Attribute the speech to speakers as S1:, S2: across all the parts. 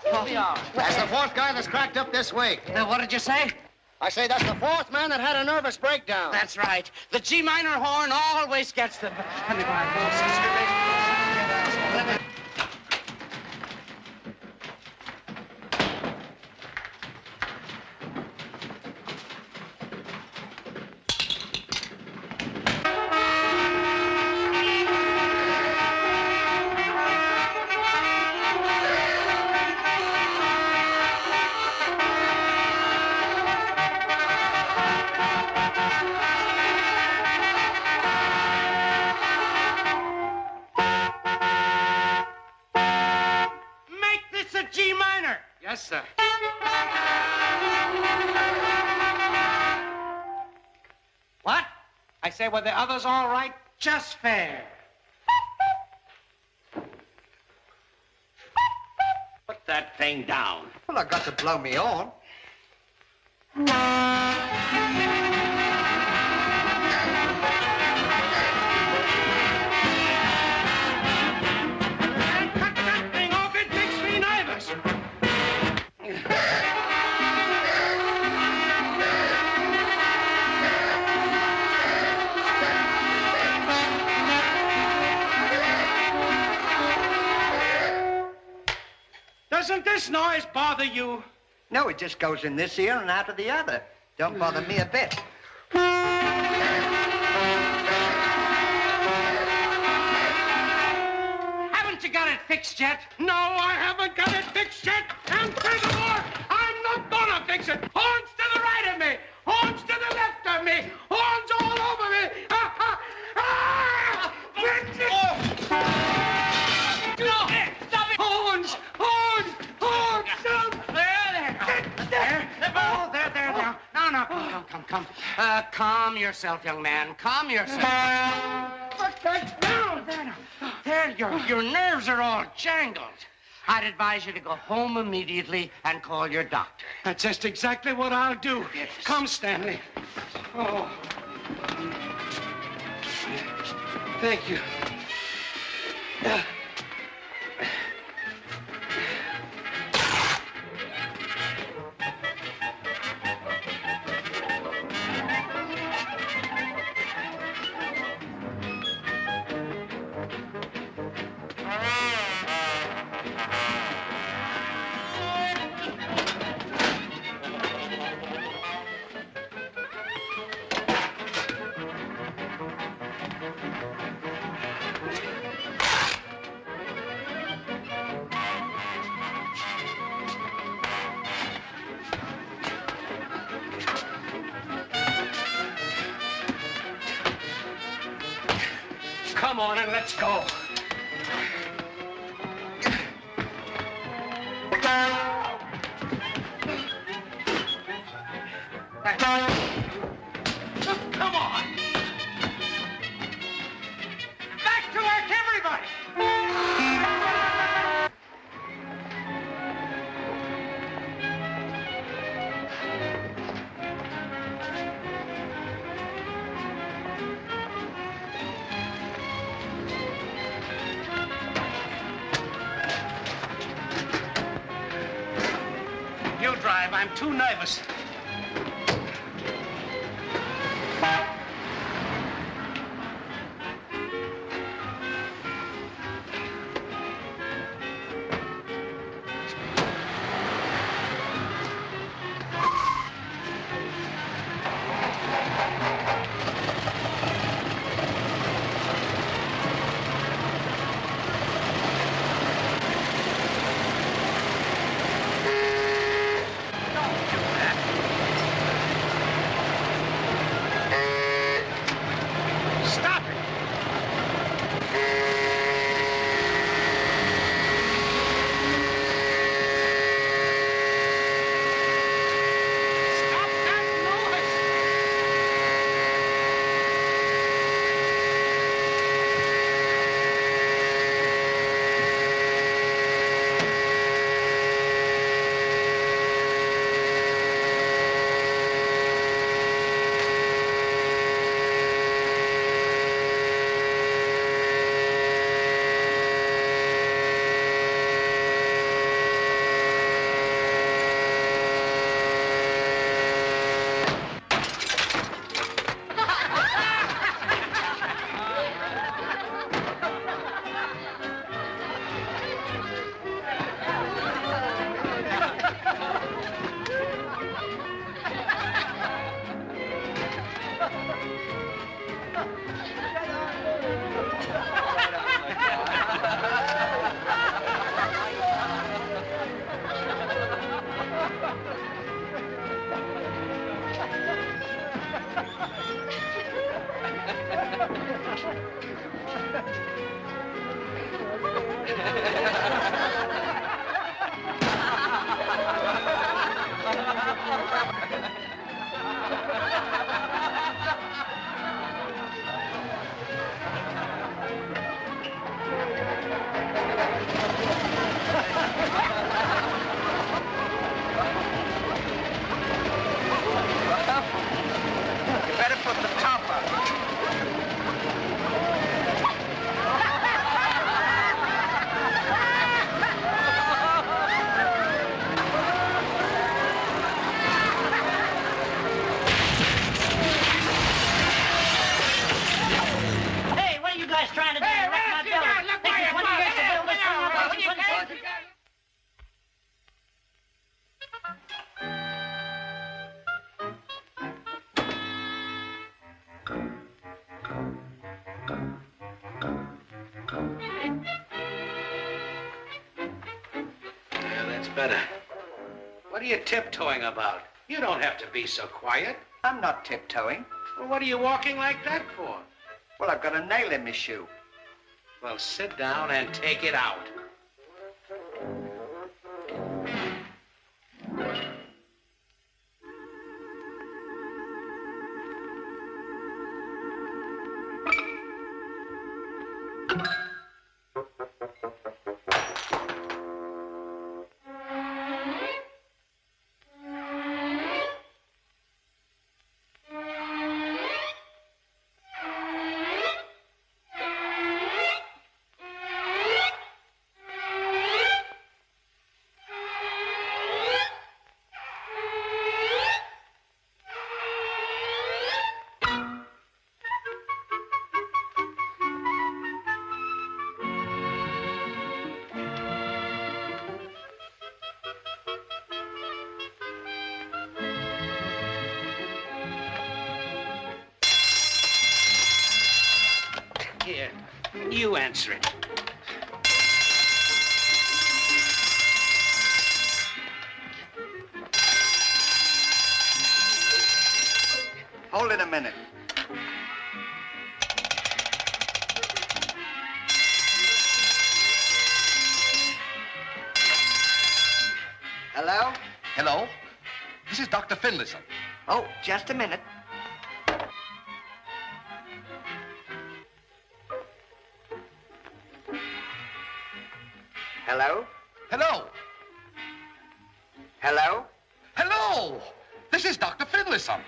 S1: He'll be all right.
S2: That's the fourth guy that's cracked up this week.
S1: What did you say?
S2: I say that's the fourth man that had a nervous breakdown.
S1: That's right. The G minor horn always gets them. Let me go out, sister.
S3: Yes, sir.
S1: What? I say, were the others all right? Just fair.
S3: Put that thing down.
S2: Well, I got to blow me on.
S3: Doesn't this noise bother you?
S2: No, it just goes in this ear and out of the other. Don't bother me a bit.
S1: Haven't you got it fixed yet?
S3: No, I haven't got it fixed yet. And furthermore, I'm not gonna fix it. Horns to the right of me. Horns to the left of me. Horns all over me.
S1: No! Stop it!
S3: Horns! Horns! Horns!
S1: There. Oh, there. No, come. Calm yourself, young man. Calm yourself.
S3: Put that down!
S1: There, your nerves are all jangled. I'd advise you to go home immediately and call your doctor.
S3: That's just exactly what I'll do.
S1: Yes.
S3: Come, Stanley. Oh. Thank you. Come on and let's go. Come on.
S1: Back to work, everybody!
S3: You drive. I'm too nervous.
S2: You better put the top up.
S4: Hey, what are you guys trying to do?
S3: Hey,
S4: Wreck my
S3: what you
S4: building.
S3: got? Look
S4: Takes
S3: where
S4: me
S3: you
S4: 20 years to
S3: are.
S4: build this thing.
S3: Hey,
S4: It
S3: what
S4: takes
S3: you
S4: me 20
S3: got?
S4: years.
S5: Yeah, that's better. What are you tiptoeing about? You don't have to be so quiet.
S2: I'm not tiptoeing.
S5: Well, what are you walking like that for?
S2: Well, I've got a nail in my shoe.
S5: Well, sit down and take it out. Here, you answer it.
S2: Hold it a minute. Hello?
S6: Hello? This is Dr. Finlayson.
S2: Oh, just a minute. Hello?
S6: Hello?
S2: Hello?
S6: Hello! This is Dr. Finlayson.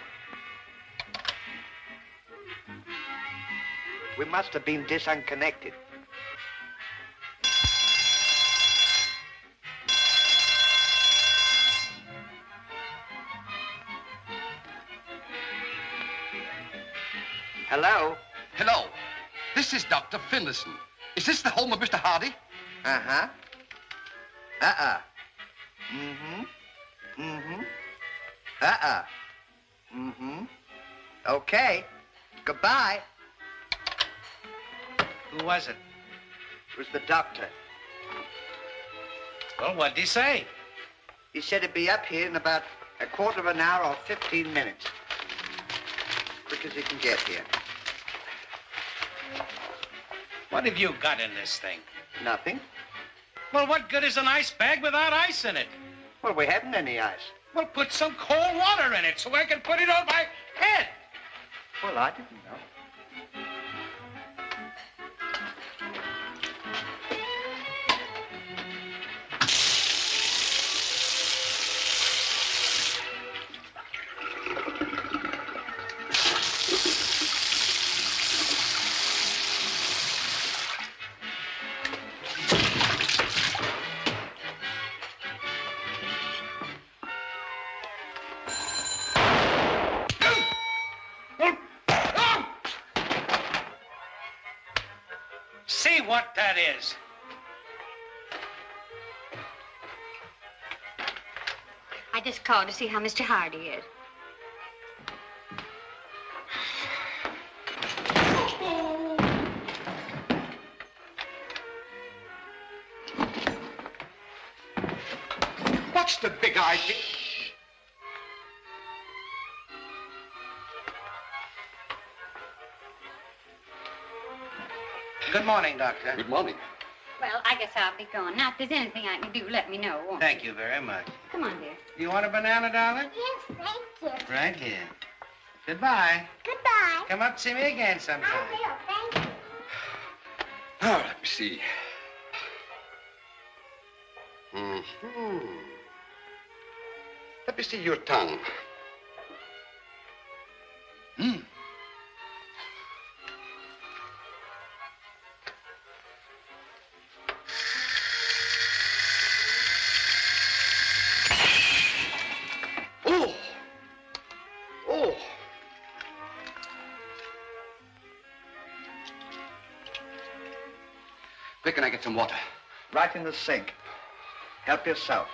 S2: We must have been disconnected. Hello?
S6: Hello. This is Dr. Finlayson. Is this the home of Mr. Hardy?
S2: Uh-huh. Uh-uh. Mm-hmm. Mm-hmm. Uh-uh. Mm-hmm. Okay. Goodbye.
S5: Who was it?
S2: It was the doctor.
S5: Well, what'd he say?
S2: He said he'd be up here in about a quarter of an hour or 15 minutes. Quick as he can get here.
S5: What have you got in this thing?
S2: Nothing.
S5: Well, what good is an ice bag without ice in it?
S2: Well, we haven't any ice.
S5: Well, put some cold water in it so I can put it on my head.
S2: Well, I didn't know.
S5: See what that is.
S7: I just called to see how Mr. Hardy is.
S6: What's the big idea?
S5: Good morning, Doctor.
S6: Good morning.
S7: Well, I guess I'll be going. Now, if there's anything I can do, let me know, won't you?
S5: Thank you very much.
S7: Come on, dear.
S5: You want a banana, darling?
S8: Yes, thank you.
S5: Right here. Goodbye.
S8: Goodbye.
S5: Come up and see me again sometime.
S8: I will, thank you.
S6: Now, let me see. Mm-hmm. Let me see your tongue. Hmm. Oh! Oh! Where can I get some water?
S2: Right in the sink. Help yourself.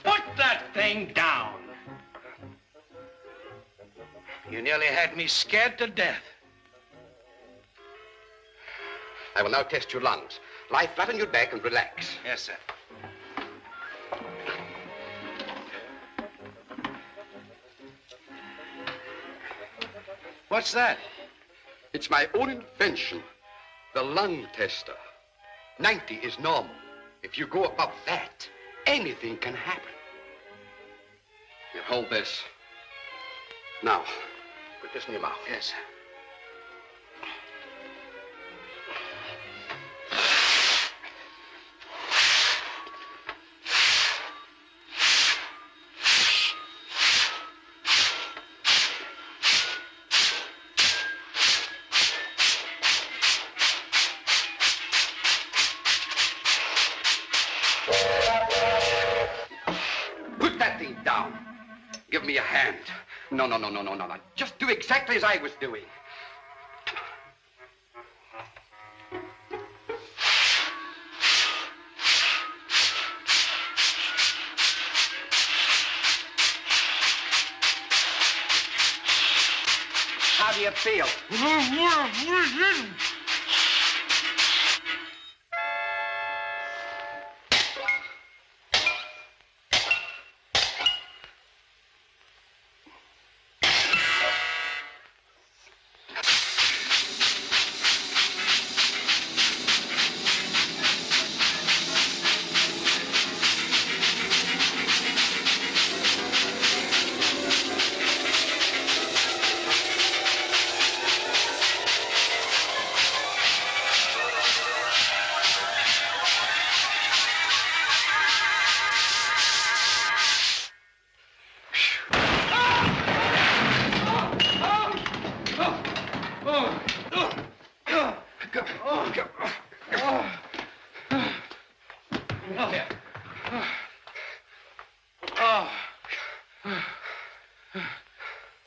S5: Put that thing down. You nearly had me scared to death.
S6: I will now test your lungs. Lie flat on your back and relax.
S5: Yes, sir. What's that?
S6: It's my own invention, the lung tester. 90 is normal. If you go above that, anything can happen. You hold this. Now, put this in your mouth.
S5: Yes, sir.
S6: Put that thing down. Give me a hand. No. Just do exactly as I was doing. How do you feel?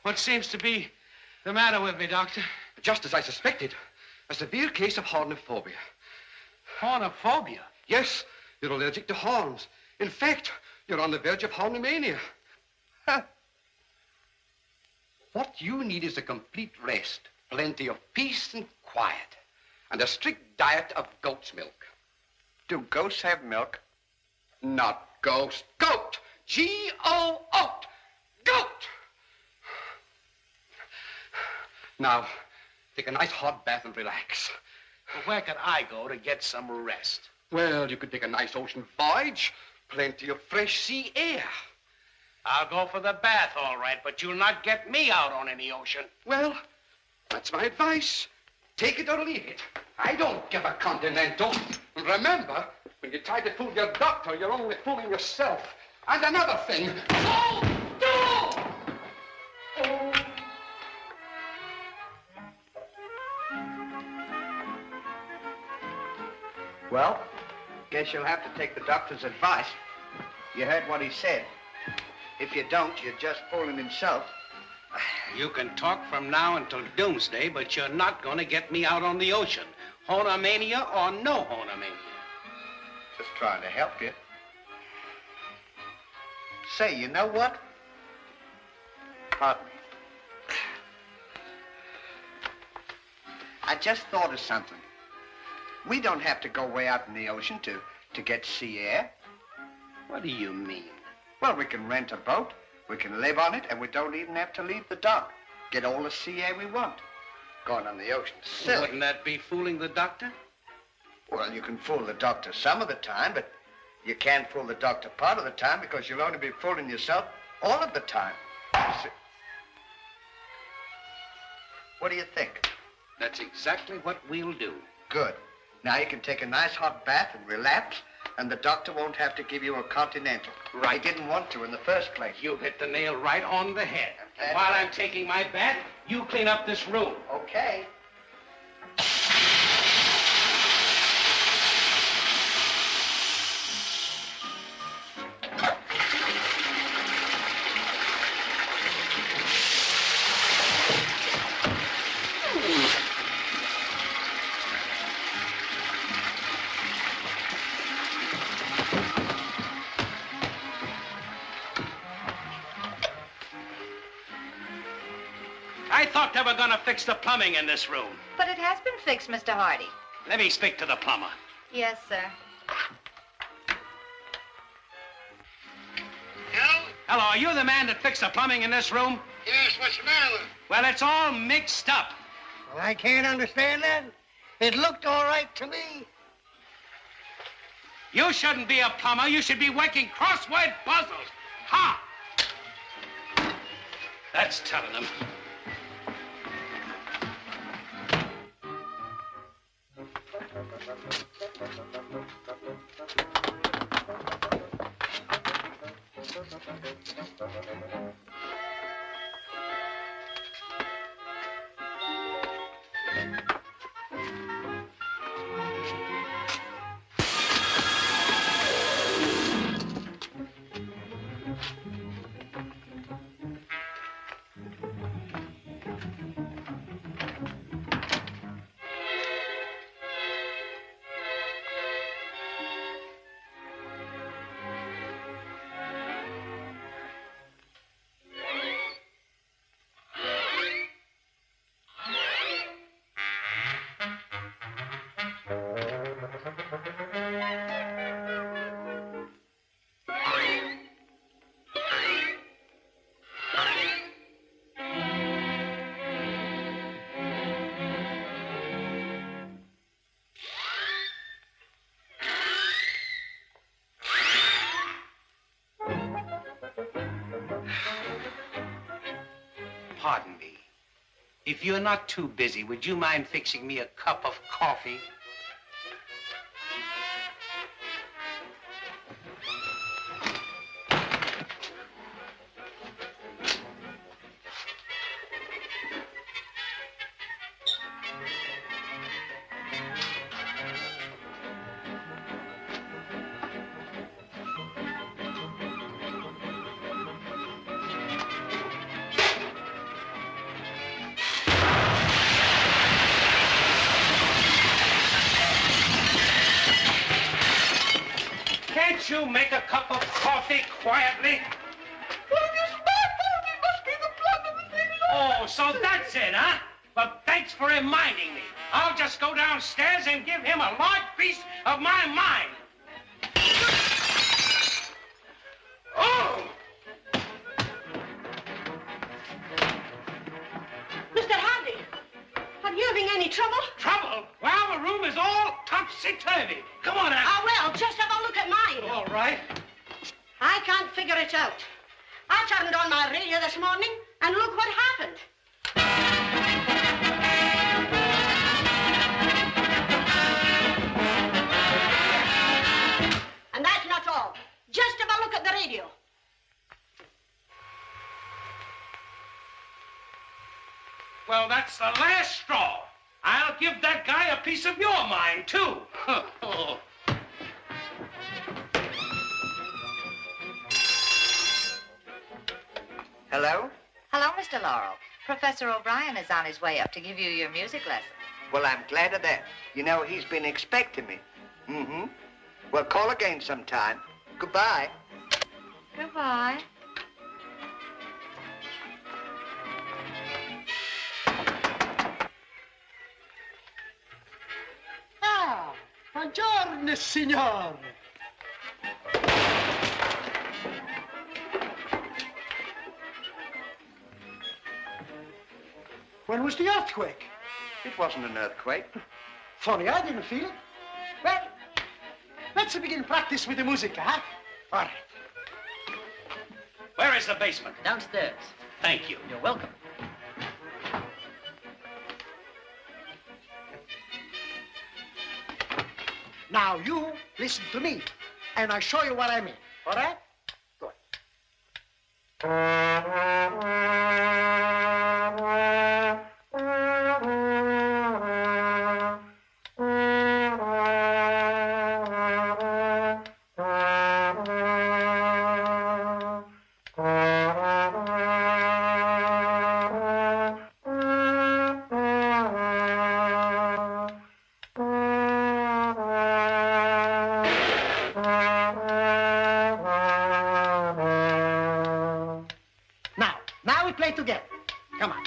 S5: What seems to be the matter with me, Doctor?
S6: Just as I suspected, a severe case of hornaphobia.
S5: Hornaphobia?
S6: Yes, You're allergic to horns. In fact, you're on the verge of hornomania. Huh. What you need is a complete rest, plenty of peace and quiet, and a strict diet of goat's milk.
S2: Do ghosts have milk?
S6: Not ghost. Goat! G-O-O! Goat! Now, take a nice hot bath and relax.
S5: Well, where could I go to get some rest?
S6: Well, you could take a nice ocean voyage. Plenty of fresh sea air.
S5: I'll go for the bath, all right, but you'll not get me out on any ocean.
S6: Well, that's my advice. Take it or leave it. I don't give a continental. And remember, when you try to fool your doctor, you're only fooling yourself. And another thing.
S2: Well, guess you'll have to take the doctor's advice. You heard what he said. If you don't, you're just fooling himself.
S5: You can talk from now until doomsday, but you're not going to get me out on the ocean. Hornomania or no hornomania.
S2: Just trying to help you. Say, you know what? Pardon me. I just thought of something. We don't have to go way out in the ocean to get sea air.
S5: What do you mean?
S2: Well, we can rent a boat, we can live on it, and we don't even have to leave the dock. Get all the sea air we want. Going on the ocean is silly.
S5: Wouldn't that be fooling the doctor?
S2: Well, you can fool the doctor some of the time, but you can't fool the doctor part of the time because you'll only be fooling yourself all of the time. What do you think?
S5: That's exactly what we'll do.
S2: Good. Now you can take a nice hot bath and relapse, and the doctor won't have to give you a continental.
S5: Right.
S2: He didn't want to in the first place.
S5: You hit the nail right on the head.
S2: glad
S5: While
S2: to-
S5: I'm taking my bath, you clean up this room.
S2: Okay.
S5: I thought they were going to fix the plumbing in this room.
S9: But it has been fixed, Mr. Hardy.
S5: Let me speak to the plumber.
S9: Yes, sir.
S3: Hello?
S5: Hello, are you the man that fixed the plumbing in this room?
S3: Yes, what's the matter with it?
S5: Well, it's all mixed up.
S3: Well, I can't understand that. It looked all right to me.
S5: You shouldn't be a plumber. You should be working crossword puzzles. Ha! That's telling them. Pardon me. If you're not too busy, would you mind fixing me a cup of coffee?
S3: Can't you make a cup of coffee quietly?
S10: Well, it's my fault. It must be the blood of the thing.
S3: Oh, so that's it, huh? Well, thanks for reminding me. I'll just go downstairs and give him a large piece of my mind. Oh!
S10: Mr. Hardy, are you having any trouble?
S3: Trouble? Well, the room is all topsy-turvy. Come on, Al.
S10: Ah, well, just have a look at mine.
S3: All right.
S10: I can't figure it out. I turned on my radio this morning, and look what happened. And that's not all. Just have a look at the radio.
S3: Well, that's the last straw. I'll give that guy a piece of your mind, too. Oh.
S2: Hello?
S9: Hello, Mr. Laurel. Professor O'Brien is on his way up to give you your music lesson.
S2: Well, I'm glad of that. You know, he's been expecting me. Mm-hmm. Well, call again sometime. Goodbye.
S9: Goodbye.
S10: Ah, buongiorno, signore. When was the earthquake?
S2: It wasn't an earthquake.
S10: Funny, I didn't feel it. Well, let's begin practice with the music, huh? All right.
S3: Where is the basement?
S4: Downstairs.
S3: Thank you.
S4: You're welcome.
S10: Now you listen to me, and I'll show you what I mean. All right? Good. Now we play together. Come on.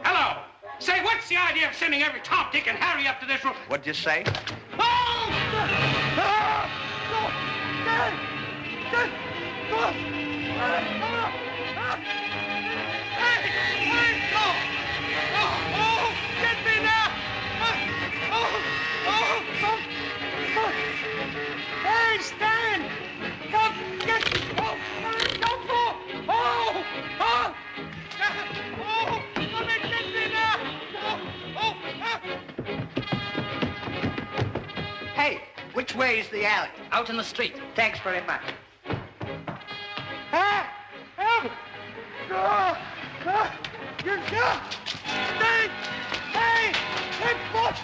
S3: Hello. Say, what's the idea of sending every Tom, Dick, and Harry up to this room?
S2: What'd you say?
S3: Get me now!
S10: Hey, Stan! Come get me! Don't fall! Come and get me now!
S2: Hey, which way is the alley?
S4: Out in the street.
S2: Thanks very much.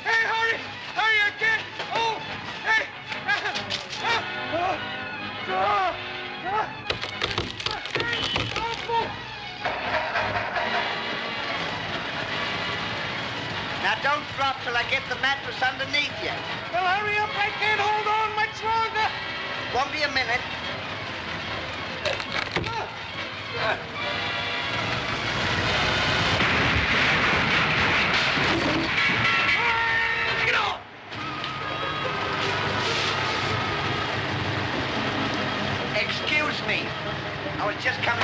S10: Hey, hurry! Hurry again! Oh, hey!
S2: Now don't drop till I get the mattress underneath you.
S10: Well, hurry up! I can't hold on much longer!
S2: Won't be a minute.
S3: Take it off!
S2: me. I was just coming.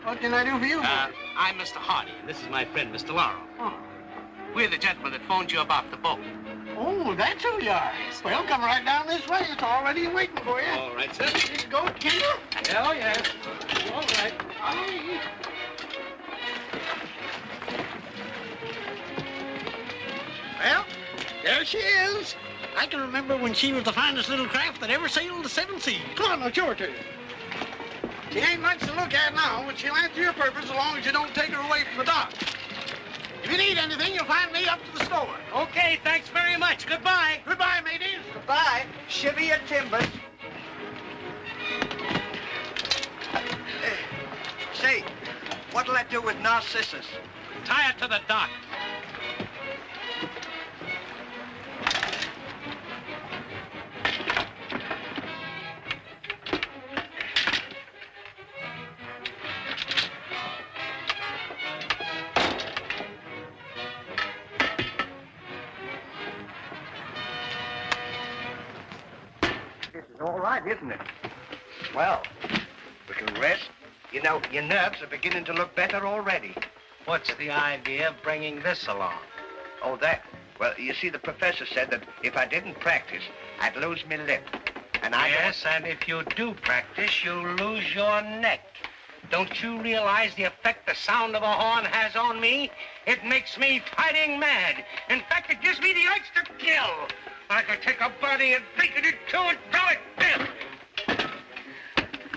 S10: What can I do for you?
S5: I'm Mr. Hardy, and this is my friend, Mr. Laurel. Oh. We're the gentleman that phoned you about the boat.
S10: Oh, that's who you are. Well, come right down this way. It's already waiting for you.
S5: All right, sir.
S10: Here you go, Kendall.
S5: Oh, yes.
S10: All right. Ollie. Well, there she is. I can remember when she was the finest little craft that ever sailed the seven seas. Come on, I'll show her to you. She ain't much to look at now, but she'll answer your purpose as long as you don't take her away from the dock. If you need anything, you'll find me up to the store.
S5: Okay, thanks very much. Goodbye.
S10: Goodbye, mateys.
S2: Goodbye. Shivvy your timbers. Say, what'll I do with Narcissus?
S5: Tie her to the dock.
S2: All right, isn't it? Well, we can rest. You know, your nerves are beginning to look better already.
S5: What's the idea of bringing this along?
S2: Oh, that? Well, you see, the professor said that if I didn't practice, I'd lose my lip. And I
S5: Yes, and if you do practice, you'll lose your neck. Don't you realize the effect the sound of a horn has on me? It makes me fighting mad. In fact, it gives me the urge to kill. I could take a body and break it in two and throw it dead.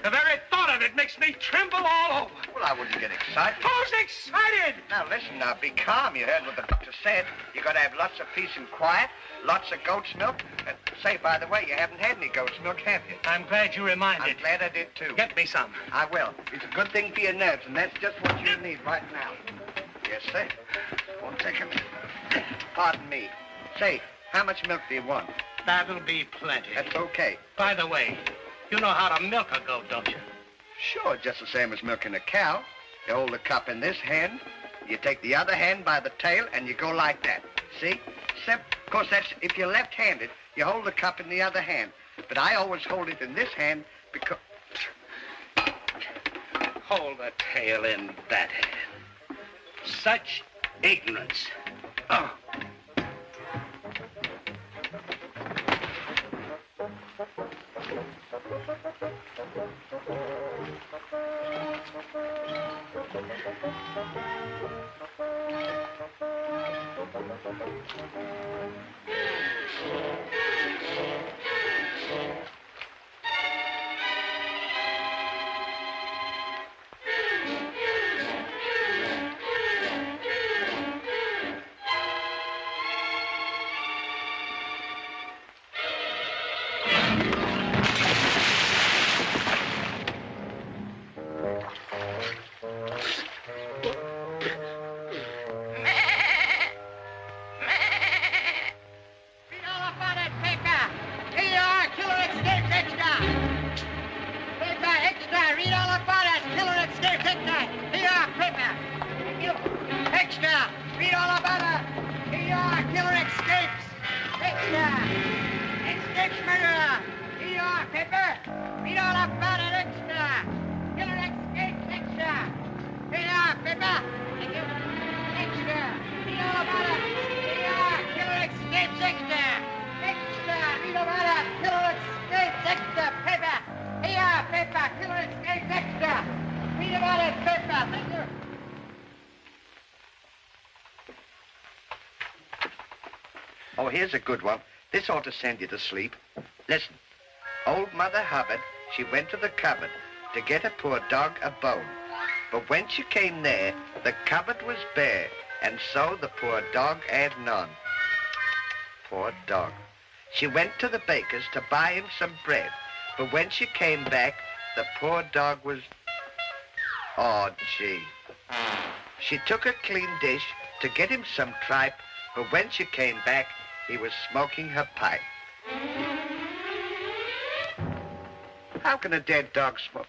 S5: The very thought of it makes me tremble all over.
S2: Well, I wouldn't get excited.
S5: Who's excited?
S2: Now, listen, now, be calm. You heard what the doctor said. You got to have lots of peace and quiet, lots of goat's milk. And say, by the way, you haven't had any goat's milk, have you?
S5: I'm glad you reminded.
S2: I'm glad I did, too.
S5: Get me some.
S2: I will. It's a good thing for your nerves, and that's just what you need right now. Yes, sir. Won't take a minute. Pardon me. Say, how much milk do you want?
S5: That'll be plenty.
S2: That's okay.
S5: By the way, you know how to milk a goat, don't you?
S2: Sure, just the same as milking a cow. You hold the cup in this hand, you take the other hand by the tail, and you go like that. See? Except, of course, that's if you're left-handed, you hold the cup in the other hand. But I always hold it in this hand because...
S5: Hold the tail in that hand. Such ignorance. Oh.
S1: you are, Pepper. Read all about it extra. Killer escapes extra. Here you are, Pepper. Thank you. Extra. Read all about it. Here you are. Killer escapes extra. Extra. Read all about it. Killer escapes extra. Pepper. Here you are, Pepper. Killer escapes extra. Read about it, Pepper. Thank you.
S2: Oh, here's a good one. This ought to send you to sleep. Listen. Old Mother Hubbard, she went to the cupboard to get a poor dog a bone. But when she came there, the cupboard was bare, and so the poor dog had none. Poor dog. She went to the baker's to buy him some bread, but when she came back, the poor dog was... Oh, gee. She took a clean dish to get him some tripe, but when she came back, he was smoking her pipe. How can a dead dog smoke?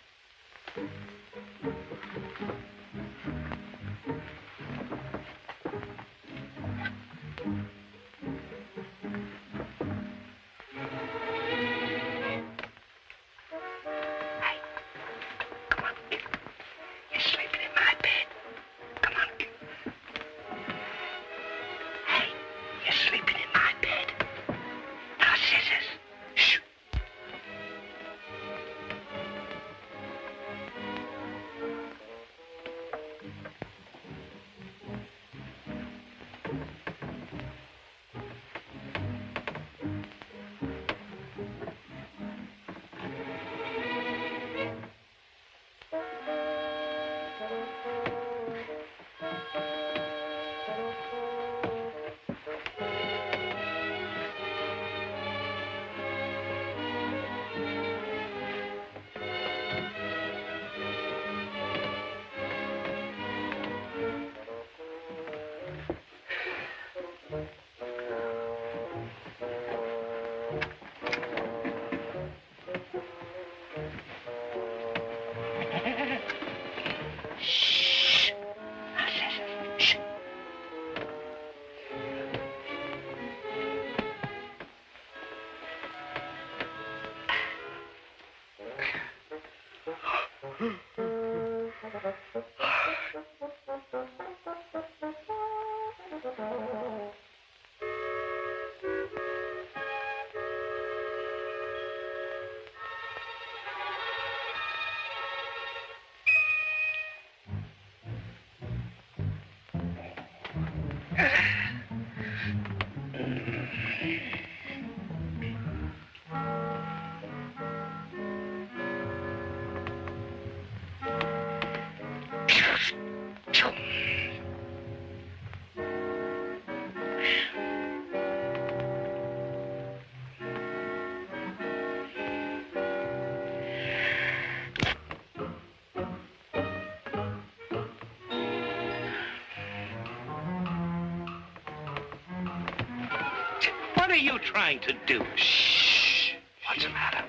S5: What are you trying to do?
S2: Shh. What's the matter?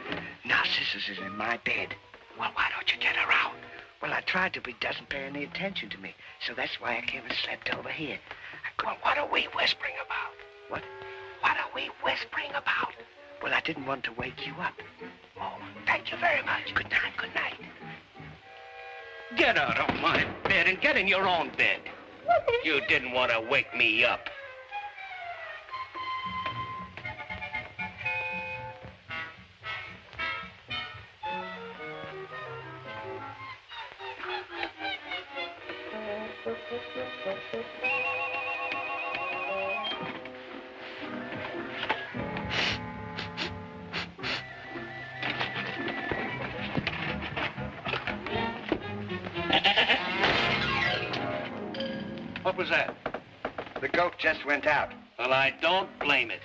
S2: Narcissus is in my bed.
S5: Well, why don't you get her out?
S2: Well, I tried to, but he doesn't pay any attention to me. So that's why I came and slept over here.
S5: Well, what are we whispering about?
S2: What?
S5: What are we whispering about?
S2: Well, I didn't want to wake you up.
S5: Oh, thank you very much.
S2: Good night, good night.
S5: Get out of my bed and get in your own bed. You didn't want to wake me up. What was that?
S2: The goat just went out.
S5: Well, I don't blame it.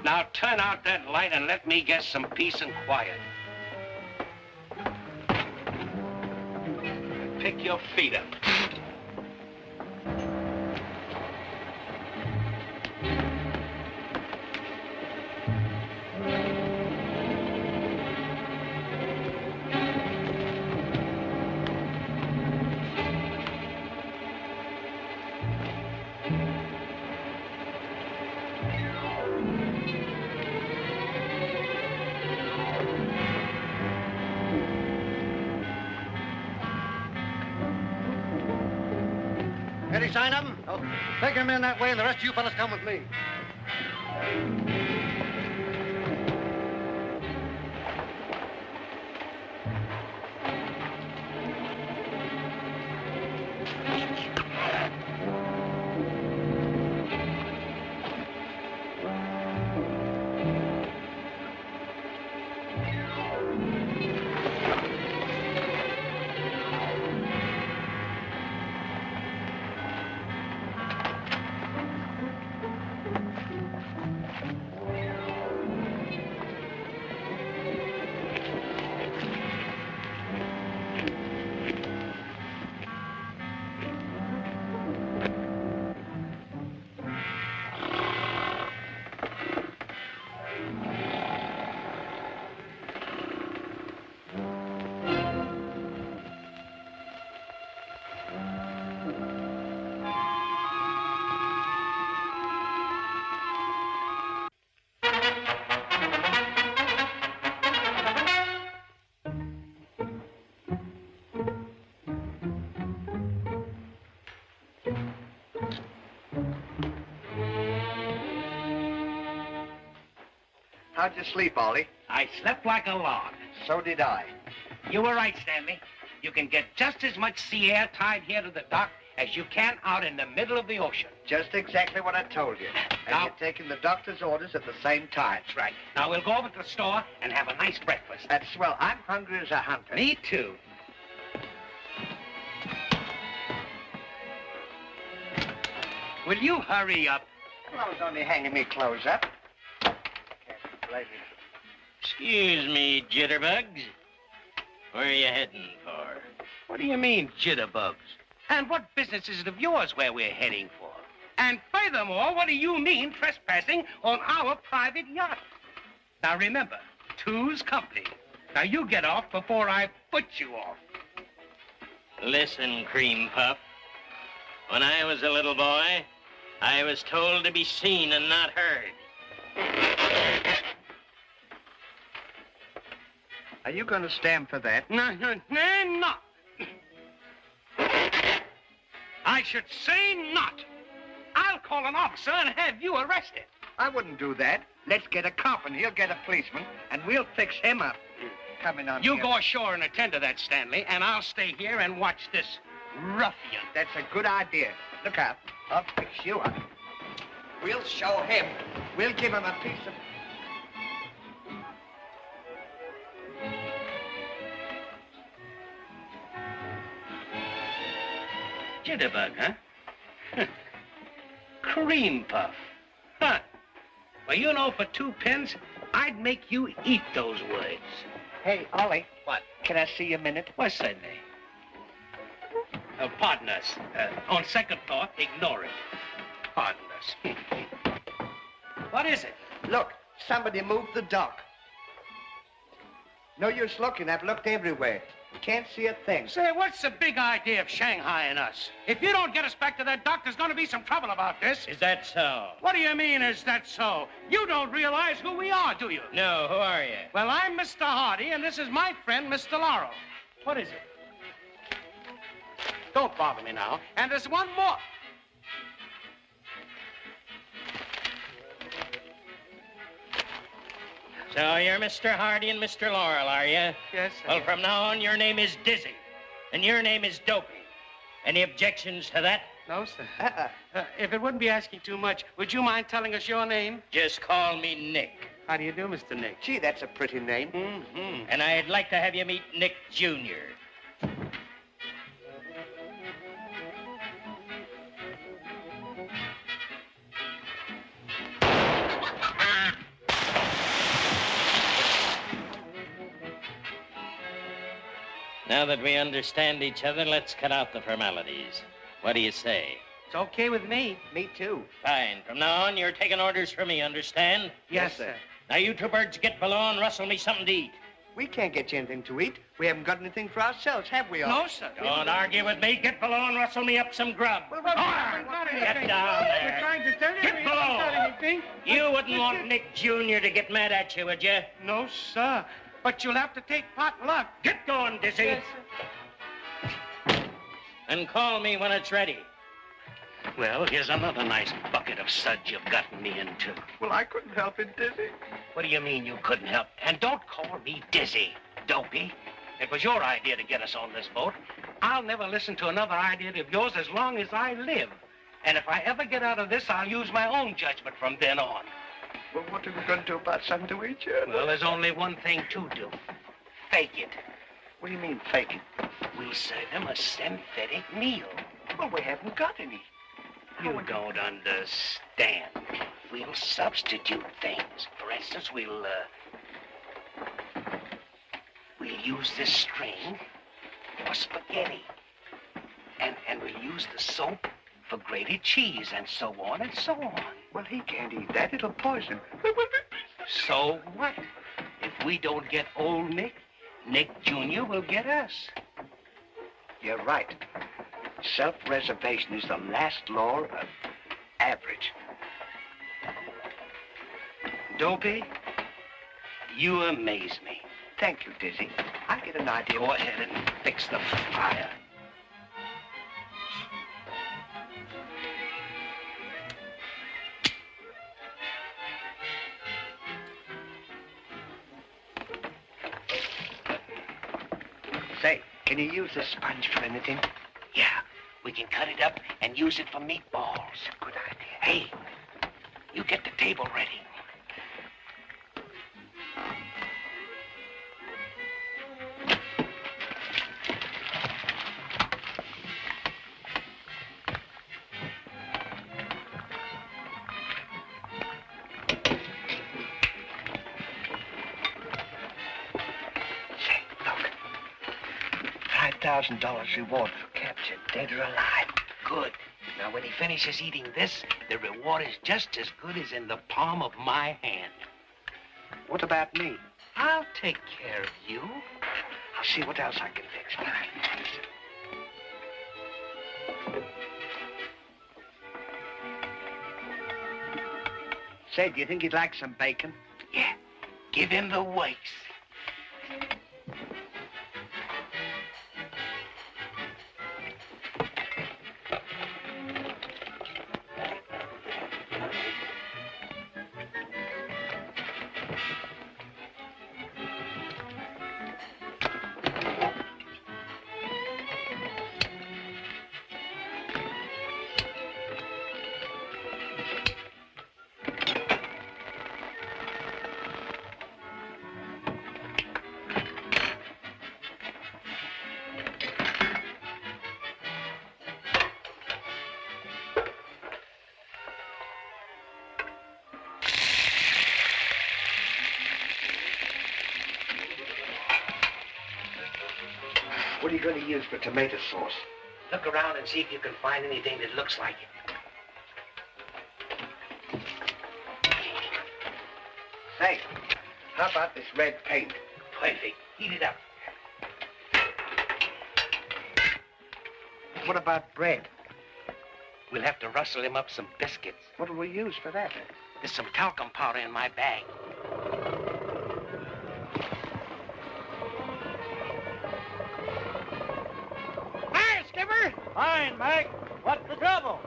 S5: Now turn out that light and let me get some peace and quiet. Pick your feet up.
S10: Any sign of him? No. Take him in that way, and the rest of you fellas come with me.
S2: How'd you sleep, Ollie?
S5: I slept like a log.
S2: So did I.
S5: You were right, Stanley. You can get just as much sea air tied here to the dock as you can out in the middle of the ocean.
S2: Just exactly what I told you. And
S5: Now-
S2: you're taking the doctor's orders at the same time.
S5: That's right. Now we'll go over to the store and have a nice breakfast.
S2: That's swell. I'm hungry as a hunter.
S5: Me too. Will you hurry up?
S2: Well, I was only hanging me clothes up.
S11: Excuse me, jitterbugs. Where are you heading for?
S5: What do you mean, jitterbugs? And what business is it of yours where we're heading for? And furthermore, what do you mean trespassing on our private yacht? Now remember, two's company. Now you get off before I put you off.
S11: Listen, Cream Puff. When I was a little boy, I was told to be seen and not heard.
S2: Are you going to stand for that?
S5: No, not. I should say not. I'll call an officer and have you arrested.
S2: I wouldn't do that. Let's get a cop and he'll get a policeman and we'll fix him up. Coming on
S5: You
S2: here.
S5: go ashore and attend to that, Stanley, and I'll stay here and watch this ruffian.
S2: That's a good idea. Look out. I'll fix you up. We'll show him. We'll give him a piece of...
S5: Jitterbug, huh? Cream Puff. Huh. Well, you know, for 2 pence, I'd make you eat those words.
S2: Hey, Ollie.
S5: What?
S2: Can I see you a minute?
S5: Why, certainly. Pardon us. On second thought, ignore it. Pardon us. What is it?
S2: Look, somebody moved the dock. No use looking. I've looked everywhere. Can't see a thing.
S5: Say, what's the big idea of Shanghai and us? If you don't get us back to that dock, there's going to be some trouble about this.
S11: Is that so?
S5: What do you mean, is that so? You don't realize who we are, do you?
S11: No, who are you?
S5: Well, I'm Mr. Hardy, and this is my friend, Mr. Laurel. What is it? Don't bother me now. And there's one more.
S11: So you're Mr. Hardy and Mr. Laurel, are you?
S5: Yes, sir.
S11: Well, from now on, your name is Dizzy, and your name is Dopey. Any objections to that?
S5: No, sir. If it wouldn't be asking too much, would you mind telling us your name?
S11: Just call me Nick.
S5: How do you do, Mr. Nick?
S2: Gee, that's a pretty name.
S5: Mm-hmm.
S11: And I'd like to have you meet Nick Jr. Now that we understand each other, let's cut out the formalities. What do you say?
S5: It's okay with me.
S2: Me too.
S11: Fine. From now on, you're taking orders from me, understand?
S5: Yes, sir.
S11: Now, you two birds get below and rustle me something to eat.
S2: We can't get you anything to eat. We haven't got anything for ourselves, have we, Ollie?
S5: No, sir.
S11: Don't argue with me. Get below and rustle me up some grub.
S5: Well,
S11: Get down
S5: We're
S11: there.
S5: trying to tell you
S11: Get
S5: we
S11: below.
S5: haven't got anything.
S11: You wouldn't want Nick Jr. to get mad at you, would you?
S5: No, sir. But you'll have to take pot luck.
S11: Get going, Dizzy.
S5: Yes, sir.
S11: And call me when it's ready.
S5: Well, here's another nice bucket of suds you've gotten me into.
S2: Well, I couldn't help it, Dizzy.
S5: What do you mean you couldn't help? And don't call me dizzy, dopey. It was your idea to get us on this boat. I'll never listen to another idea of yours as long as I live. And if I ever get out of this, I'll use my own judgment from then on.
S2: Well, what are we going to do about something to eat, Jen?
S5: Well, there's only one thing to do. Fake it.
S2: What do you mean, fake it?
S5: We'll serve him a synthetic meal.
S2: Well, we haven't got any.
S5: You don't understand. We'll substitute things. For instance, we'll use this string for spaghetti. And we'll use the soap for grated cheese, and so on and so on.
S2: Well, he can't eat that. It'll poison.
S5: So what? If we don't get old Nick, Nick Jr. will get us.
S2: You're right. Self-reservation is the last law of average.
S5: Dopey, you amaze me.
S2: Thank you, Dizzy. I get an idea.
S5: Go ahead and fix the fire.
S2: Say, can you use this sponge for anything?
S5: Yeah, we can cut it up and use it for meatballs.
S2: Good idea.
S5: Hey, you get the table ready.
S2: $5,000 reward for capture, dead or alive.
S5: Good. Now, when he finishes eating this, the reward is just as good as in the palm of my hand.
S2: What about me?
S5: I'll take care of you.
S2: I'll see what else I can fix. Say, do you think he'd like some bacon?
S5: Yeah. Give him the wakes.
S2: What are you going to use for tomato sauce?
S5: Look around and see if you can find anything that looks like it.
S2: Say, how about this red paint?
S5: Perfect. Heat it up.
S2: What about bread?
S5: We'll have to rustle him up some biscuits.
S2: What will we use for that?
S5: There's some talcum powder in my bag.
S3: Hi, Skipper.
S4: Fine, Mike. What's the trouble?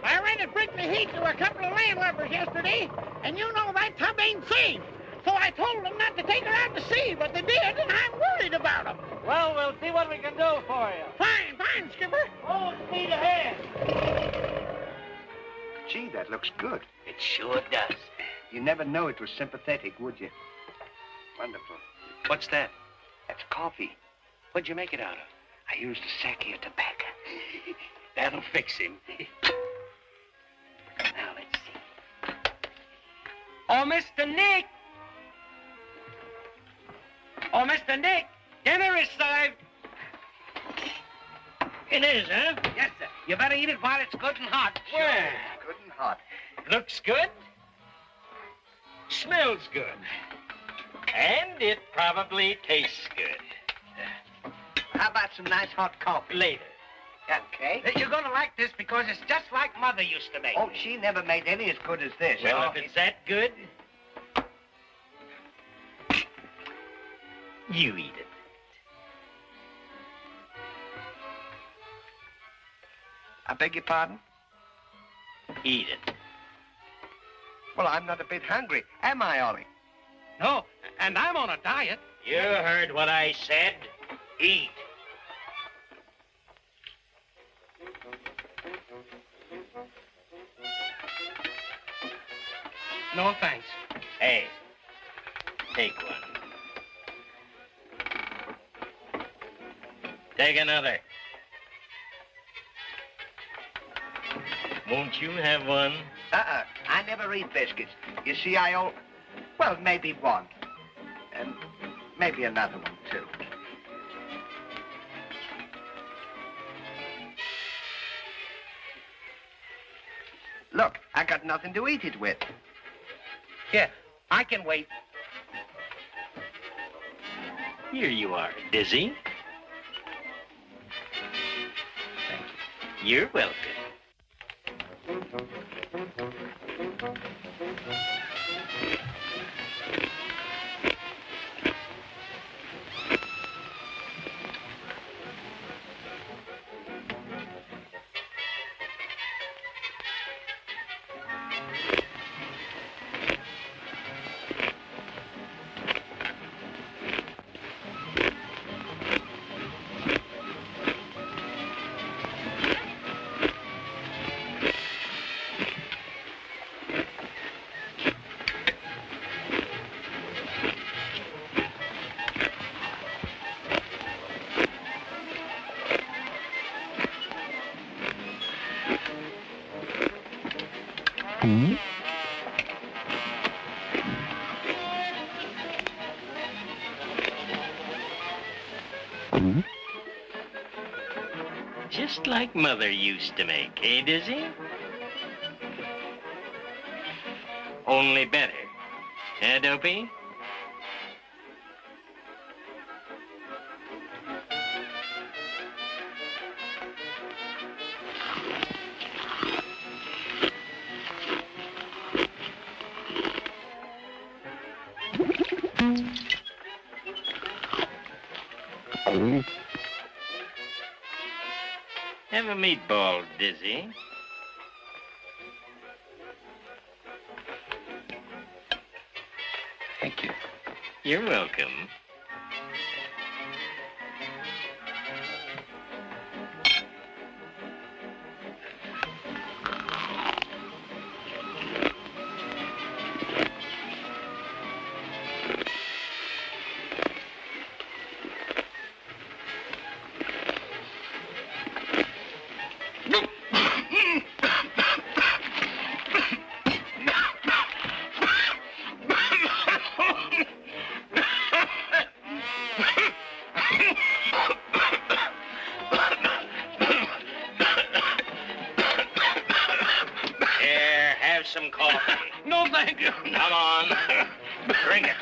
S3: I rented Brickley Heath to a couple of landlubbers yesterday, and you know that tub ain't safe. So I told them not to take her out to sea, but they did, and I'm worried about them.
S4: Well, we'll see what we can do for you.
S3: Fine, fine, Skipper.
S4: Full speed ahead.
S2: Gee, that looks good.
S5: It sure does.
S2: You never know it was sympathetic, would you? Wonderful.
S5: What's that?
S2: That's coffee.
S5: What'd you make it out of?
S2: I used a sack of tobacco.
S5: That'll fix him. Now, let's see. Oh, Mr. Nick! Oh, Mr. Nick! Dinner is served!
S4: It is, huh?
S5: Yes, sir. You better eat it while it's good and hot.
S4: Well,
S2: Good and hot.
S4: looks good. Smells good. And it probably tastes good.
S2: How about some nice hot coffee?
S4: Later.
S2: Okay.
S5: You're gonna like this because it's just like Mother used to make.
S2: Oh, she never made any as good as this.
S4: Well,
S2: Oh,
S4: if it's that good, you eat it.
S2: I beg your pardon?
S11: Eat it.
S2: Well, I'm not a bit hungry, am I, Ollie?
S3: No, and I'm on a diet.
S11: You heard what I said. Eat.
S3: No, thanks.
S11: Hey, take one. Take another. Won't you have one?
S2: I never eat biscuits. You see, well, maybe one. And maybe another one, too. Look, I got nothing to eat it with.
S3: Here, I can wait.
S11: Here you are, Dizzy. You're welcome. Just like Mother used to make, eh, Dizzy? Only better. Eh, Dopey? Have a meatball, Dizzy.
S2: Thank you.
S11: You're welcome. Some coffee.
S3: No, thank you.
S11: Come on. Drink it.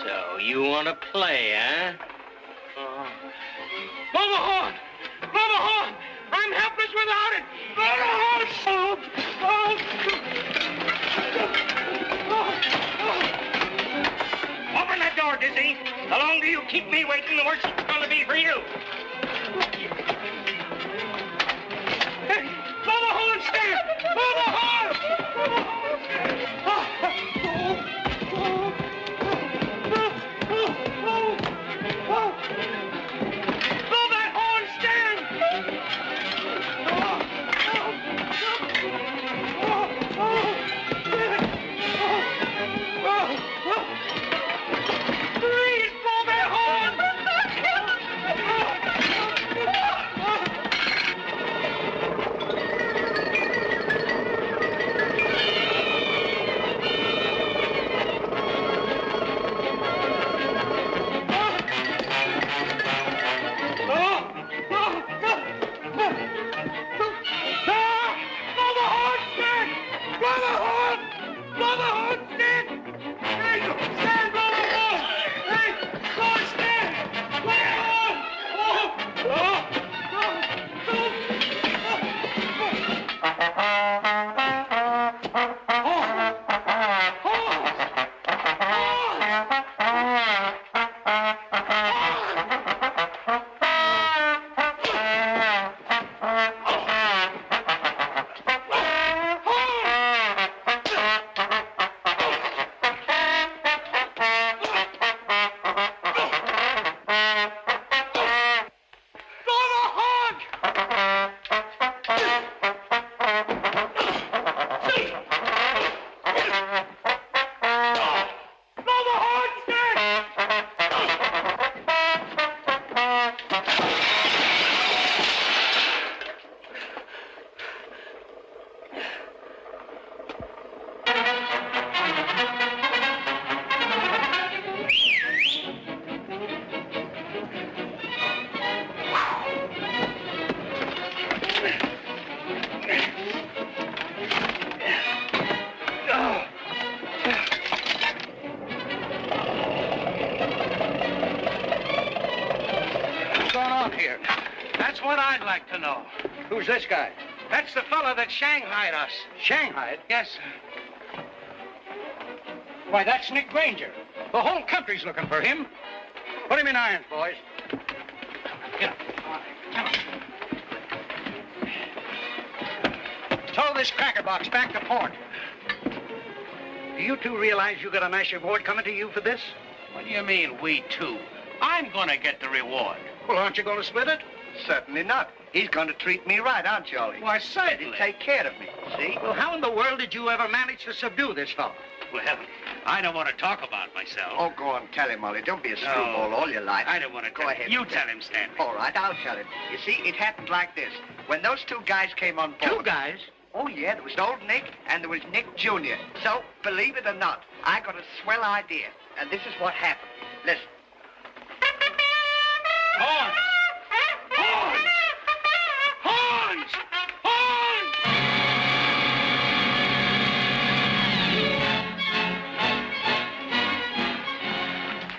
S11: So you want to play, huh?
S3: Blow the horn! Blow the horn! I'm helpless without it! Blow the horn!
S11: Open that door, Dizzy. The longer you keep me waiting, the worse it's going to be for you.
S3: Hey, blow the horn, Stan! Blow the horn!
S5: to know.
S10: Who's this guy?
S5: That's the fellow that shanghaied us.
S10: Shanghai?
S5: Yes, sir.
S10: Why, that's Nick Granger. The whole country's looking for him. Put him in irons, boys.
S5: Get up.
S10: Come on. Tow this cracker box back to port. Do you two realize you got a nice reward coming to you for this?
S5: What do you mean, we two? I'm gonna get the reward.
S10: Well, aren't you going to split it?
S2: Certainly not. He's going to treat me right, aren't you, Ollie?
S5: Why,
S2: He'll
S5: certainly.
S2: take care of me, see?
S10: Well, how in the world did you ever manage to subdue this fellow?
S5: Well, I don't want to talk about myself.
S2: Oh, go on, tell him, Ollie. Don't be a screwball all your life.
S5: I don't want to
S2: Go
S5: tell
S2: ahead.
S5: You tell him, Stanley.
S2: All right, I'll tell him. You see, it happened like this. When those two guys came on board...
S10: Two guys?
S2: Oh, yeah, there was old Nick and there was Nick Jr. So, believe it or not, I got a swell idea. And this is what happened. Listen.
S5: Horns! Horns! Horns! Horns!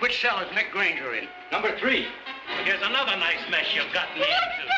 S10: Which cell is Nick Granger in?
S5: Number 3. Here's another nice mess you've gotten me into.